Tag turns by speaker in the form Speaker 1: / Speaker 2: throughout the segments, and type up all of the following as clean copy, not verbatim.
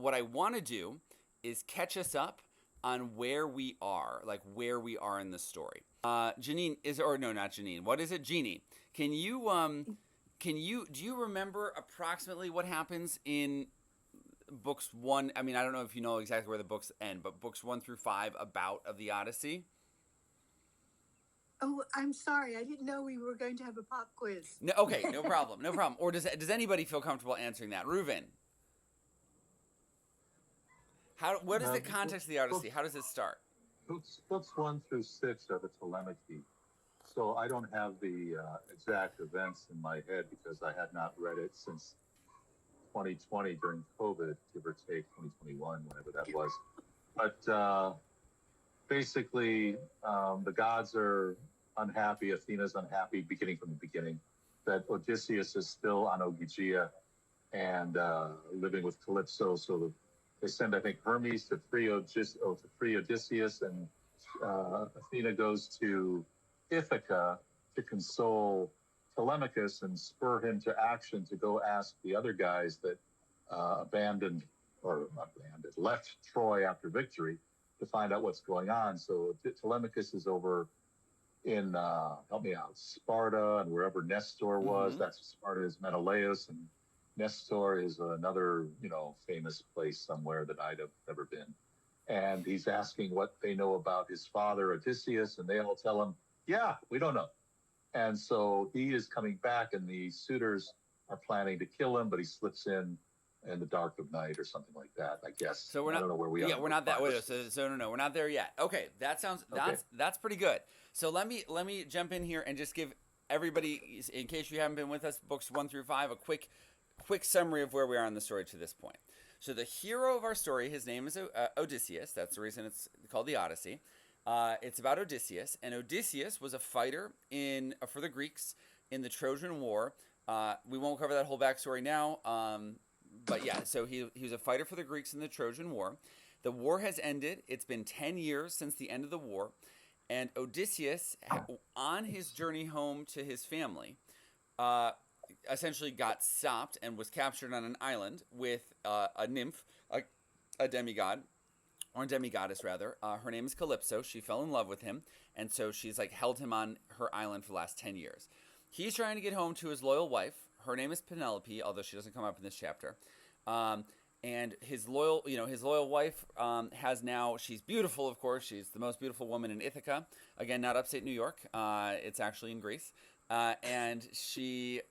Speaker 1: what I want to do is catch us up on where we are, like where we are in the story. Janine not Janine. What is it, Jeannie? Do you remember approximately what happens in books 1? I mean, I don't know if you know exactly where the books end, but books 1 through 5 of the Odyssey.
Speaker 2: Oh, I'm sorry. I didn't know we were going to have a pop quiz.
Speaker 1: No, okay, no problem, no problem. Or does anybody feel comfortable answering that? Reuven, what is the context of the Odyssey? How does it start?
Speaker 3: Books 1 through 6 are the Telemachy. So I don't have the exact events in my head because I had not read it since 2020 during COVID, give or take 2021, whenever that was. But basically, the gods are unhappy. Athena's unhappy, beginning from the beginning, that Odysseus is still on Ogygia and living with Calypso. So they send, I think, Hermes to free Odysseus, and Athena goes to Ithaca to console Telemachus and spur him to action to go ask the other guys that left Troy after victory to find out what's going on. So Telemachus is over in, help me out, Sparta and wherever Nestor was. Mm-hmm. That's Sparta is Menelaus, and Nestor is another, famous place somewhere that I'd have never been. And he's asking what they know about his father, Odysseus, and they all tell him, yeah, we don't know. And so he is coming back, and the suitors are planning to kill him, but he slips in the dark of night or something like that, I guess.
Speaker 1: So I
Speaker 3: don't know where we are.
Speaker 1: Yeah, we're not that way. So no, we're not there yet. Okay, that's pretty good. So let me jump in here and just give everybody, in case you haven't been with us, books 1 through 5, a quick summary of where we are in the story to this point. So the hero of our story, his name is Odysseus. That's the reason it's called the Odyssey. It's about Odysseus, and Odysseus was a fighter for the Greeks in the Trojan War. We won't cover that whole backstory now, but yeah, so he was a fighter for the Greeks in the Trojan War. The war has ended. It's been 10 years since the end of the war, and Odysseus, on his journey home to his family, essentially got stopped and was captured on an island with a nymph, a demigod, or a demigoddess rather. Her name is Calypso. She fell in love with him, and so she's held him on her island for the last 10 years. He's trying to get home to his loyal wife. Her name is Penelope, although she doesn't come up in this chapter. And his loyal wife she's beautiful, of course. She's the most beautiful woman in Ithaca. Again, not upstate New York. It's actually in Greece. And she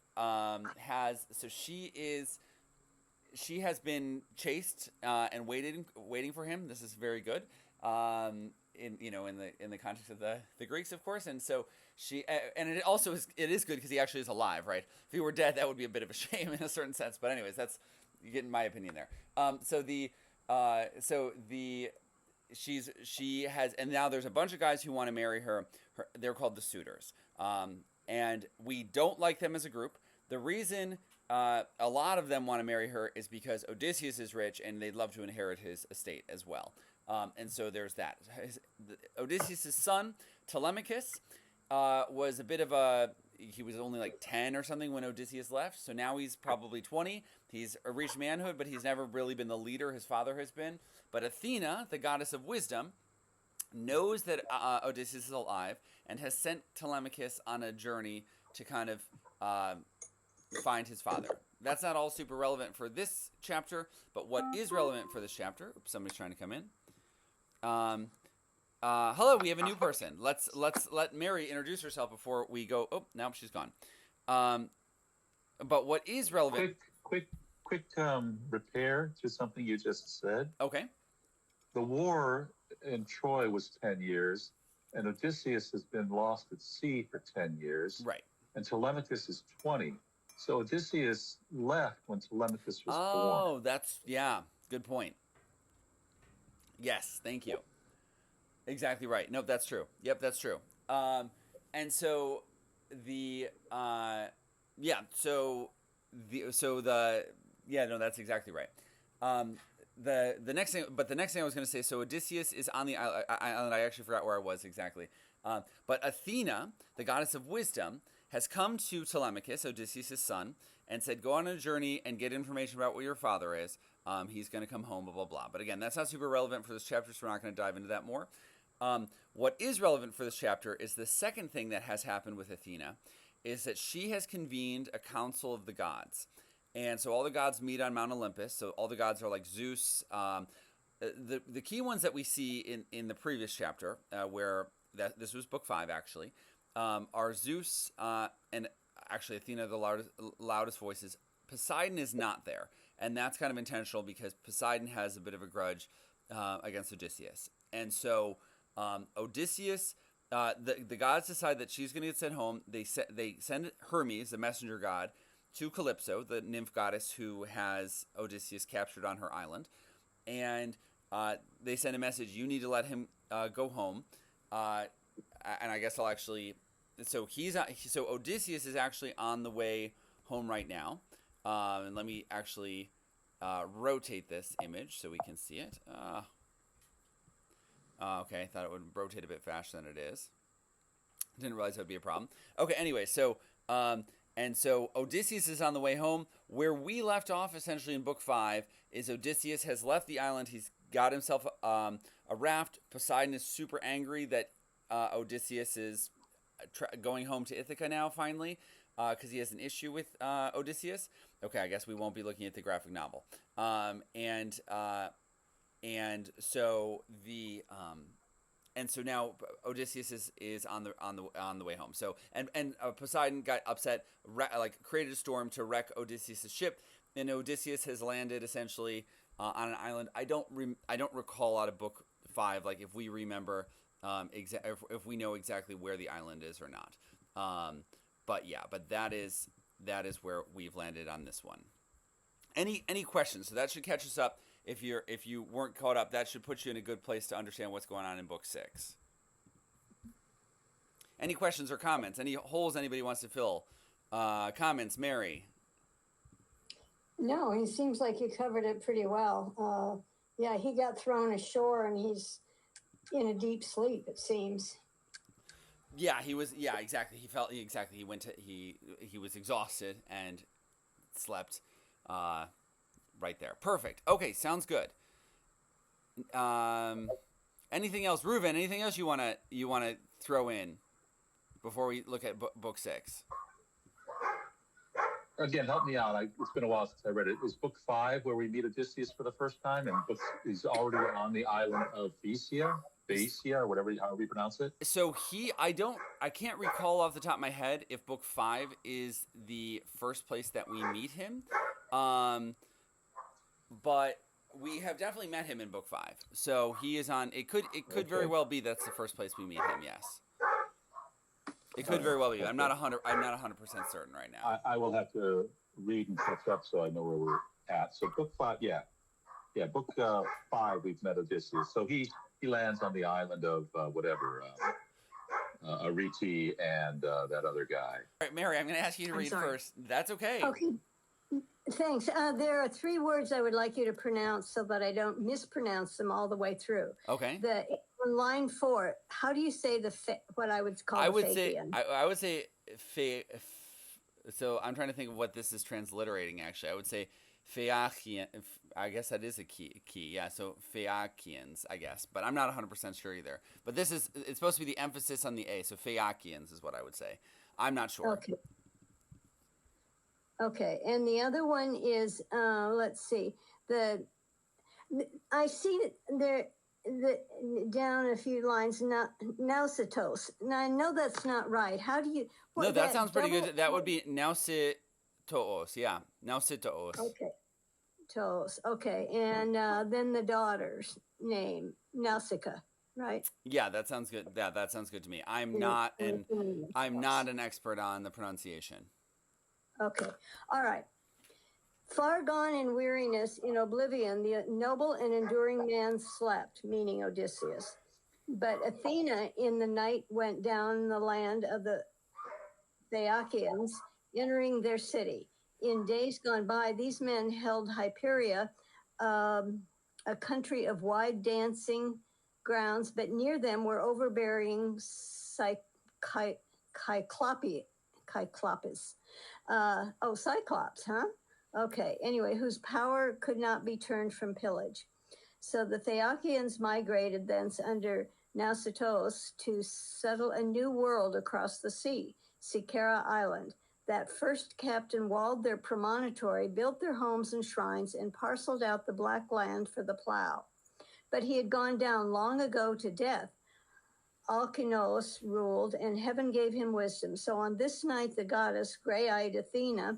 Speaker 1: she has been chased and waiting for him. This is very good. In the context of the Greeks, of course, and so and it is good because he actually is alive, right? If he were dead, that would be a bit of a shame in a certain sense. But anyways, that's you get my opinion there. She has, and now there's a bunch of guys who want to marry her. They're called the suitors, and we don't like them as a group. The reason a lot of them want to marry her is because Odysseus is rich and they'd love to inherit his estate as well. And so there's that. Odysseus' son, Telemachus, was a bit of he was only 10 or something when Odysseus left. So now he's probably 20. He's reached manhood, but he's never really been the leader his father has been. But Athena, the goddess of wisdom, knows that Odysseus is alive and has sent Telemachus on a journey to kind of find his father. That's not all super relevant for this chapter, but what is relevant for this chapter... Oops, somebody's trying to come in. Hello, we have a new person. Let's let Mary introduce herself before we go. Oh, now she's gone. But what is relevant?
Speaker 3: Quick repair to something you just said.
Speaker 1: Okay.
Speaker 3: The war in Troy was 10 years, and Odysseus has been lost at sea for 10 years.
Speaker 1: Right.
Speaker 3: And Telemachus is 20. So Odysseus left when Telemachus was born.
Speaker 1: Oh, good point. Yes, thank you. Exactly right. Nope, that's true. Yep, that's true. And so that's exactly right. The next thing I was going to say, so Odysseus is on the island. I actually forgot where I was exactly. But Athena, the goddess of wisdom, has come to Telemachus, Odysseus' son, and said, go on a journey and get information about where your father is. He's going to come home, blah, blah, blah. But again, that's not super relevant for this chapter, so we're not going to dive into that more. What is relevant for this chapter is the second thing that has happened with Athena, is that she has convened a council of the gods. And so all the gods meet on Mount Olympus. So all the gods are like Zeus. The key ones that we see in the previous chapter, where this was book 5 actually, are Zeus and actually Athena, the loudest voices. Poseidon is not there. And that's kind of intentional because Poseidon has a bit of a grudge against Odysseus. And so Odysseus, the gods decide that she's going to get sent home. They send Hermes, the messenger god, to Calypso, the nymph goddess who has Odysseus captured on her island. And they send a message, you need to let him go home. And I guess I'll actually... So Odysseus is actually on the way home right now. And let me actually rotate this image so we can see it. Okay, I thought it would rotate a bit faster than it is. Didn't realize that would be a problem. Okay, anyway, so Odysseus is on the way home. Where we left off essentially in book 5 is Odysseus has left the island. He's got himself a raft. Poseidon is super angry that Odysseus is going home to Ithaca now finally because he has an issue with Odysseus. Okay, I guess we won't be looking at the graphic novel. So now Odysseus is on the way home. So Poseidon got upset, created a storm to wreck Odysseus' ship, and Odysseus has landed essentially on an island. I don't recall out of book 5 like if we remember if we know exactly where the island is or not. But that is where we've landed on this one. Any questions? So that should catch us up. If you weren't caught up, that should put you in a good place to understand what's going on in book 6. Any questions or comments? Any holes anybody wants to fill? Comments, Mary?
Speaker 4: No, he seems like you covered it pretty well. Yeah, he got thrown ashore and he's in a deep sleep, it seems.
Speaker 1: Yeah, he was. Yeah, exactly. He felt exactly. He was exhausted and slept. Right there. Perfect. Okay, sounds good. Anything else, Reuven? Anything else you wanna throw in before we look at book 6?
Speaker 3: Again, help me out. It's been a while since I read it. Is book 5 where we meet Odysseus for the first time, and he's already on the island of Phaeacia, or however you pronounce it?
Speaker 1: So I can't recall off the top of my head if book 5 is the first place that we meet him. But we have definitely met him in book 5. So he is on. It could very well be that's the first place we meet him. Yes, it could very well be. I'm not 100% certain right now.
Speaker 3: I will have to read and catch up so I know where we're at. So book 5, book 5 we've met Odysseus. So he lands on the island of Arete and that other guy.
Speaker 1: All right, Mary, I'm going to ask you to read first. That's okay.
Speaker 4: Okay. Thanks. There are 3 words I would like you to pronounce so that I don't mispronounce them all the way through.
Speaker 1: Okay.
Speaker 4: On line 4, how do you say what I would call Phaeacian?
Speaker 1: I would say so I'm trying to think of what this is transliterating actually. I would say Phaeacian. I guess that is a key. Yeah, so Phaeacians, I guess. But I'm not 100% sure either. But it's supposed to be the emphasis on the A, so Phaeacians is what I would say. I'm not sure.
Speaker 4: Okay, and the other one is, let's see, I see there down a few lines, Nausicaa. Now, I know that's not right. How do you...
Speaker 1: No, that sounds pretty good. That would be Nausicaa, yeah, Nausicaa.
Speaker 4: Okay, Toos, okay, and then the daughter's name, Nausicaa, right?
Speaker 1: Yeah, that sounds good. Yeah, that sounds good to me. I'm not an expert on the pronunciation.
Speaker 4: Okay. All right. Far gone in weariness, in oblivion, the noble and enduring man slept, meaning Odysseus. But Athena in the night went down the land of the Phaeacians, entering their city. In days gone by, these men held Hyperia, a country of wide dancing grounds, but near them were overbearing Cyclopes, Cyclops, huh? Okay, anyway, whose power could not be turned from pillage. So the Phaeacians migrated thence under Nausicaa to settle a new world across the sea, Sicera Island. That first captain walled their promontory, built their homes and shrines, and parceled out the black land for the plow. But he had gone down long ago to death. Alkinoos ruled, and heaven gave him wisdom. So on this night, the goddess, gray-eyed Athena,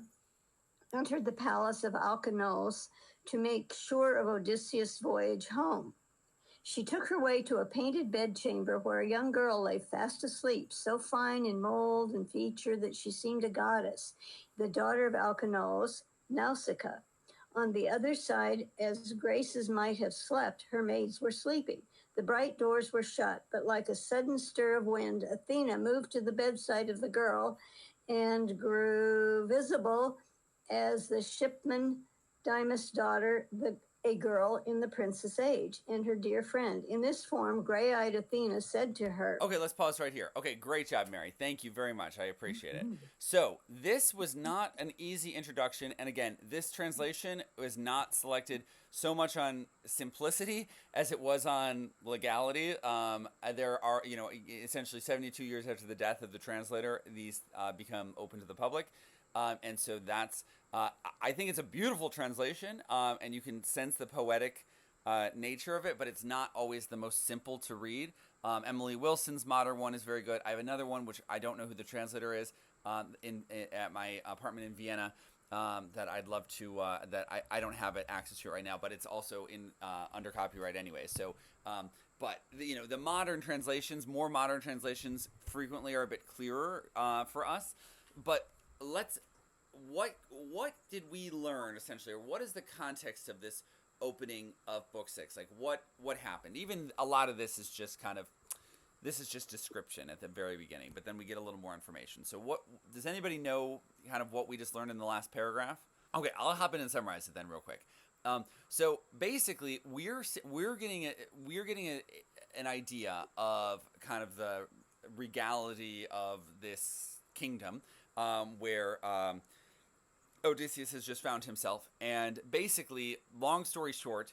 Speaker 4: entered the palace of Alkinoos to make sure of Odysseus' voyage home. She took her way to a painted bedchamber where a young girl lay fast asleep, so fine in mold and feature that she seemed a goddess, the daughter of Alkinoos, Nausicaa. On the other side, as Graces might have slept, her maids were sleeping. The bright doors were shut, but like a sudden stir of wind, Athena moved to the bedside of the girl and grew visible as the shipman Dymas' daughter, a girl in the princess age, and her dear friend. In this form, gray-eyed Athena said to her...
Speaker 1: Okay, let's pause right here. Okay, great job, Mary. Thank you very much. I appreciate it. So, this was not an easy introduction, and again, this translation was not selected so much on simplicity as it was on legality. There are, essentially 72 years after the death of the translator, these become open to the public. And so that's, I think it's a beautiful translation, and you can sense the poetic nature of it, but it's not always the most simple to read. Emily Wilson's modern one is very good. I have another one, which I don't know who the translator is, at my apartment in Vienna, that I'd love to, that I don't have access to it right now, but it's also in under copyright anyway. So, but the modern translations, more modern translations frequently are a bit clearer for us, but what did we learn essentially, or what is the context of this opening of book 6? Like what happened? Even a lot of this is just description at the very beginning, but then we get a little more information. So what does anybody know kind of what we just learned in the last paragraph? Okay, I'll hop in and summarize it then real quick. So basically we're getting an idea of kind of the regality of this kingdom, where Odysseus has just found himself, and basically, long story short,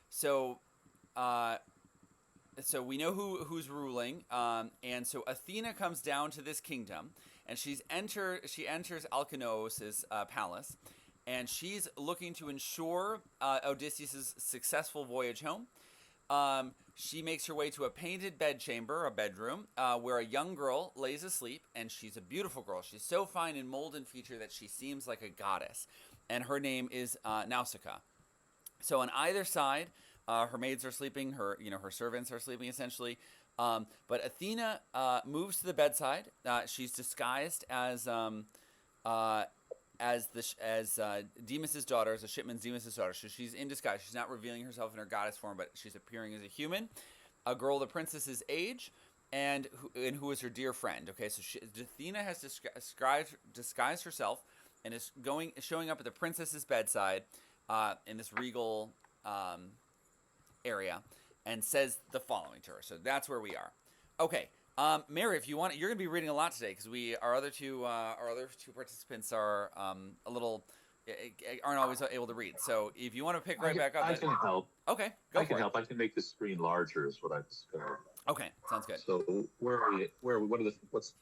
Speaker 1: so we know who's ruling, and so Athena comes down to this kingdom, and she enters Alkinoos' palace, and she's looking to ensure Odysseus' successful voyage home. She makes her way to a painted bedchamber, a bedroom, where a young girl lays asleep, and she's a beautiful girl. She's so fine in mold and feature that she seems like a goddess, and her name is Nausicaa. So on either side, her maids are sleeping, her servants are sleeping essentially, but Athena moves to the bedside. She's disguised as Deimos' daughter, as a shipman Deimos' daughter. So she's in disguise. She's not revealing herself in her goddess form, but she's appearing as a human, a girl the princess's age, and who is her dear friend. Okay, so Athena has disguised herself and is showing up at the princess's bedside in this regal area, and says the following to her. So that's where we are. Okay. Mary, if you want, you're going to be reading a lot today because our other two participants are aren't always able to read. So if you want to pick back up,
Speaker 3: I can help.
Speaker 1: Okay,
Speaker 3: I can help. I can make the screen larger, is what I discovered.
Speaker 1: Okay, sounds good.
Speaker 3: So where are we? What's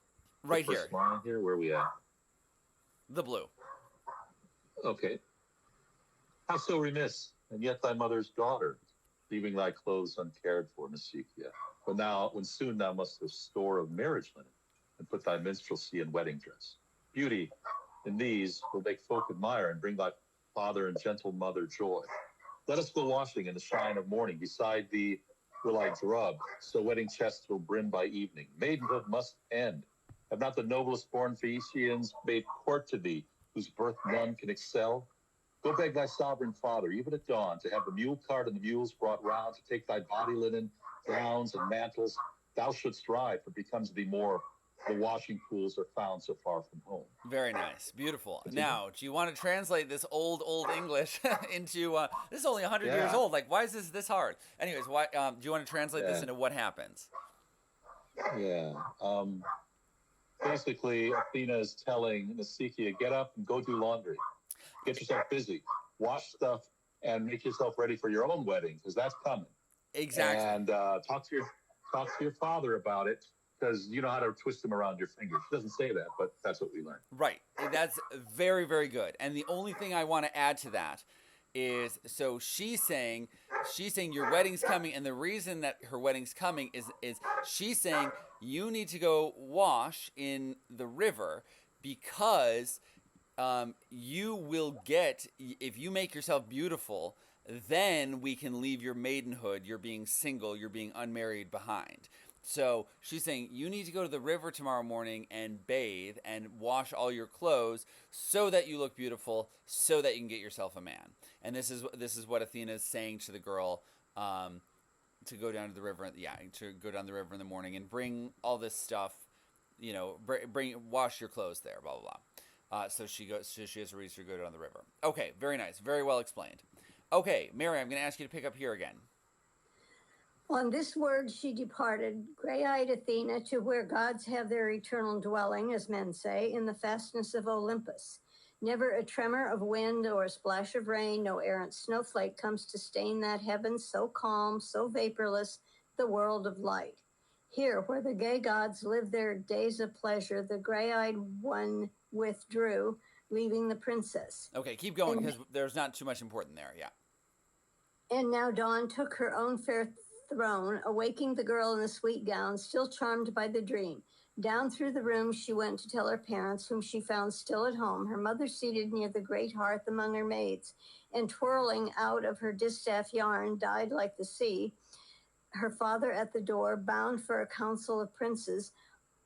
Speaker 1: right
Speaker 3: the first
Speaker 1: here?
Speaker 3: Line here. Where are we at?
Speaker 1: The blue.
Speaker 3: Okay. How so remiss, and yet thy mother's daughter, leaving thy clothes uncared for, Nausicaa. When soon thou must have store of marriage linen, and put thy minstrelsy and wedding dress. Beauty in these will make folk admire, and bring thy father and gentle mother joy. Let us go washing in the shine of morning. Beside thee will I drub, so wedding chests will brim by evening. Maidenhood must end. Have not the noblest born Phaeacians made court to thee, whose birth none can excel? Go beg thy sovereign father, even at dawn, to have the mule cart and the mules brought round, to take thy body linen, gowns and mantles. Thou shouldst ride, for it becomes thee more. The washing pools are found so far from home.
Speaker 1: Very nice. Beautiful. Now, do you want to translate this old English into, this is only 100 years old. Like, why is this hard? Anyways, why, do you want to translate this into what happens?
Speaker 3: Yeah. basically, Athena is telling Nausicaa, get up and go do laundry. Get yourself busy. Wash stuff and make yourself ready for your own wedding, because that's coming.
Speaker 1: Exactly.
Speaker 3: And talk to your father about it, because you know how to twist them around your fingers. She doesn't say that, but that's what we learned.
Speaker 1: Right. That's very, very good. And the only thing I want to add to that is, so she's saying your wedding's coming, and the reason that her wedding's coming is she's saying you need to go wash in the river, because you will get, if you make yourself beautiful, then we can leave your maidenhood, you're being single, you're being unmarried behind. So she's saying you need to go to the river tomorrow morning and bathe and wash all your clothes so that you look beautiful, so that you can get yourself a man. And this is what Athena is saying to the girl, to go down to the river. To go down the river in the morning and bring all this stuff, wash your clothes there, blah blah blah. So she has a reason to go down the river. Okay, very nice, very well explained. Okay, Mary, I'm going to ask you to pick up here again.
Speaker 4: On this word she departed, gray-eyed Athena, to where gods have their eternal dwelling, as men say, in the fastness of Olympus. Never a tremor of wind or a splash of rain, no errant snowflake comes to stain that heaven so calm, so vaporless, the world of light. Here, where the gay gods live their days of pleasure, the gray-eyed one withdrew, leaving the princess.
Speaker 1: Okay, keep going, because there's not too much important there, yeah.
Speaker 4: And now Dawn took her own fair throne, awaking the girl in the sweet gown, still charmed by the dream. Down through the room she went to tell her parents, whom she found still at home, her mother seated near the great hearth among her maids, and twirling out of her distaff yarn dyed like the sea, her father at the door, bound for a council of princes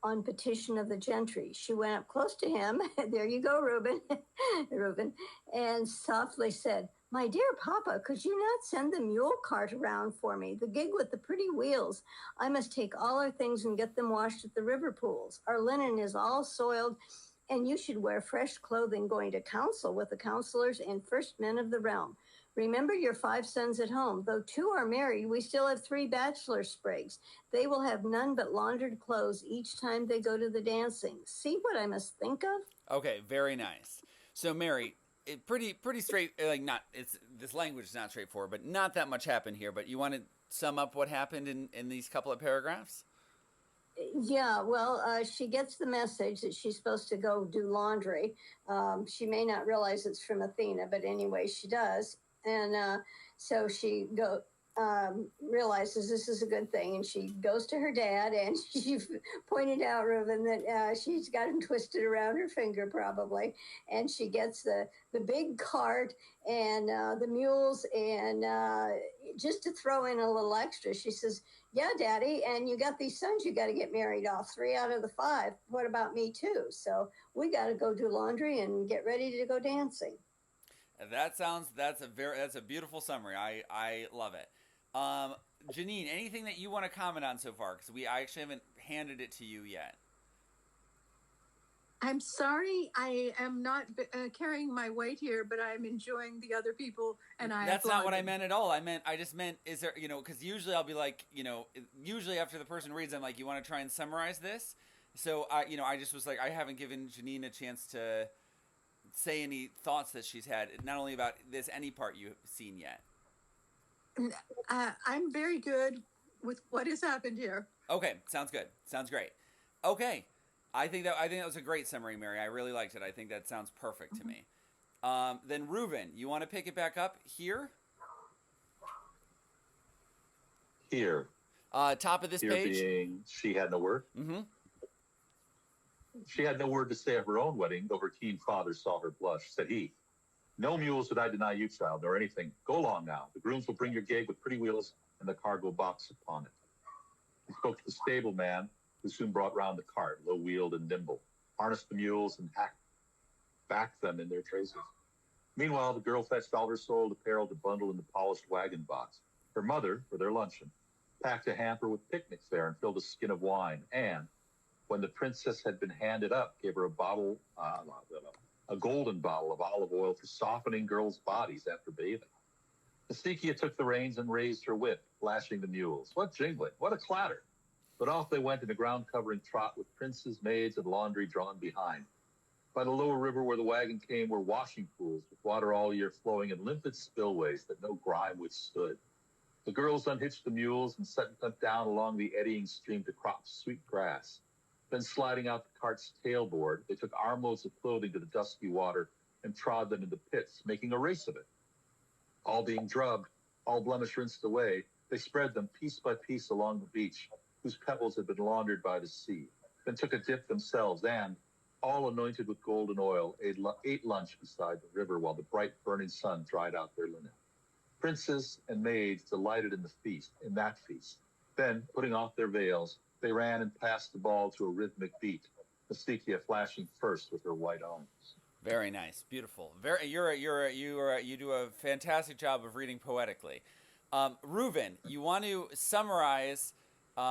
Speaker 4: on petition of the gentry. She went up close to him, there you go, Reuben, and softly said, "My dear Papa, could you not send the mule cart around for me, the gig with the pretty wheels? I must take all our things and get them washed at the river pools. Our linen is all soiled, and you should wear fresh clothing going to council with the counselors and first men of the realm. Remember your 5 sons at home. Though 2 are married, we still have 3 bachelor sprigs. They will have none but laundered clothes each time they go to the dancing. See what I must think of?"
Speaker 1: Okay, very nice. So, Mary, pretty straight. This language is not straightforward, but not that much happened here. But you want to sum up what happened in these couple of paragraphs?
Speaker 4: Yeah, well, she gets the message that she's supposed to go do laundry. She may not realize it's from Athena, but anyway, she does. And so she realizes this is a good thing, and she goes to her dad, and she pointed out, Reuben, that she's got him twisted around her finger probably, and she gets the big cart and the mules, and just to throw in a little extra, she says, "Yeah, Daddy, and you got these sons you got to get married off, 3 out of the 5. What about me too? So we got to go do laundry and get ready to go dancing."
Speaker 1: That's a beautiful summary. I love it. Janine, anything that you want to comment on so far? Because I actually haven't handed it to you yet.
Speaker 2: I'm sorry, I am not carrying my weight here, but I'm enjoying the other people, and
Speaker 1: That's not what I meant at all. I just meant, is there, because usually I'll be like, usually after the person reads, I'm like, you want to try and summarize this? So I just was like, I haven't given Janine a chance to say any thoughts that she's had, not only about this, any part you've seen yet.
Speaker 2: I'm very good with what has happened here.
Speaker 1: Okay, sounds good. Sounds great. Okay, I think that was a great summary, Mary. I really liked it. I think that sounds perfect to me. Then Reuben, you want to pick it back up here?
Speaker 3: Here.
Speaker 1: Top of this
Speaker 3: Here
Speaker 1: page.
Speaker 3: Being she had no word.
Speaker 1: Mm-hmm.
Speaker 3: She had no word to say of her own wedding, though her keen father saw her blush. Said he, "No mules did I deny you, child, nor anything. Go along now. The grooms will bring your gig with pretty wheels and the cargo box upon it." He spoke to the stable man, who soon brought round the cart, low-wheeled and nimble, harnessed the mules and backed them in their traces. Meanwhile, the girl fetched all her soiled apparel to bundle in the polished wagon box. Her mother, for their luncheon, packed a hamper with picnic fare and filled a skin of wine, and when the princess had been handed up, gave her a golden bottle of olive oil for softening girls' bodies after bathing. Nausicaa took the reins and raised her whip, lashing the mules. What jingling! What a clatter! But off they went in a ground-covering trot with princes, maids, and laundry drawn behind. By the lower river where the wagon came were washing pools with water all year flowing in limpid spillways that no grime withstood. The girls unhitched the mules and set them down along the eddying stream to crop sweet grass. Then sliding out the cart's tailboard, they took armloads of clothing to the dusky water and trod them into pits, making a race of it. All being drubbed, all blemish rinsed away, they spread them piece by piece along the beach, whose pebbles had been laundered by the sea, then took a dip themselves and, all anointed with golden oil, ate lunch beside the river while the bright burning sun dried out their linen. Princes and maids delighted in that feast. Then, putting off their veils, they ran and passed the ball to a rhythmic beat, Nausicaa flashing first with her white arms.
Speaker 1: Very nice, beautiful. You do a fantastic job of reading poetically. Reuven, you want to summarize